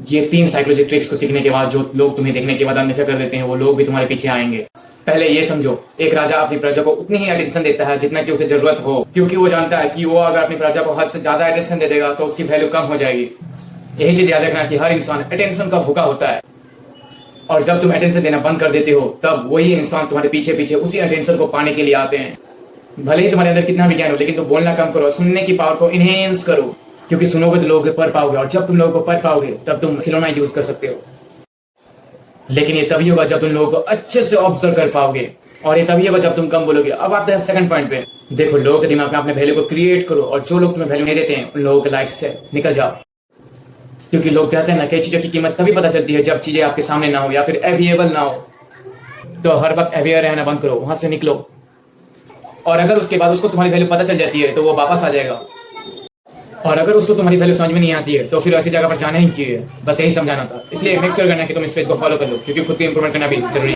ये 3 psychology tricks को सीखने के बाद जो लोग तुम्हें देखने के बाद अनदेखा कर देते हैं वो लोग भी तुम्हारे पीछे आएंगे। पहले ये समझो, एक राजा अपनी प्रजा को उतनी ही अटेंशन देता है जितना कि उसे जरूरत हो, क्योंकि वो जानता है कि वो अगर अपनी प्रजा को हद से ज्यादा अटेंशन दे देगा तो उसकी वैल्यू कम हो जाएगी। यही चीज याद रखना कि हर इंसान अटेंशन का भूखा होता है, और जब तुम अटेंशन देना बंद कर देते हो तब वही इंसान तुम्हारे पीछे पीछे उसी अटेंशन को पाने के लिए आते हैं। भले ही तुम्हारे अंदर कितना भी ज्ञान हो, लेकिन तुम बोलना कम करो, सुनने की पावर को इनहेंस करो, क्योंकि सुनोगे तो लोगों को पढ़ पाओगे, और जब तुम लोगों को पढ़ पाओगे तब तुम खिलौना यूज कर सकते हो। लेकिन ये तभी होगा जब तुम लोगों को अच्छे से ऑब्जर्व कर पाओगे, और ये तभी होगा जब तुम कम बोलोगे। अब आते हैं सेकंड पॉइंट पे। देखो, लोगों के दिमाग में अपने वैल्यू को क्रिएट करो, और जो लोग तुम्हें वैल्यू नहीं देते हैं उन लोगों के लाइफ से निकल जाओ। क्योंकि लोग कहते हैं ना, कई चीजों की कीमत तभी पता चलती है जब चीजें आपके सामने ना हो या फिर अवेलेबल ना हो। तो हर वक्त अवेयर रहना बंद करो, वहां से निकलो, और अगर उसके बाद उसको तुम्हारी वैल्यू पता चल जाती है तो वो वापस आ जाएगा, और अगर उसको तुम्हारी वैल्यू समझ में नहीं आती है तो फिर ऐसी जगह पर जाना ही क्यों है। बस यही समझाना था, इसलिए मेक श्योर करना कि तुम इस पेज को फॉलो कर लो, क्योंकि खुद की इंप्रूवमेंट करना भी जरूरी है।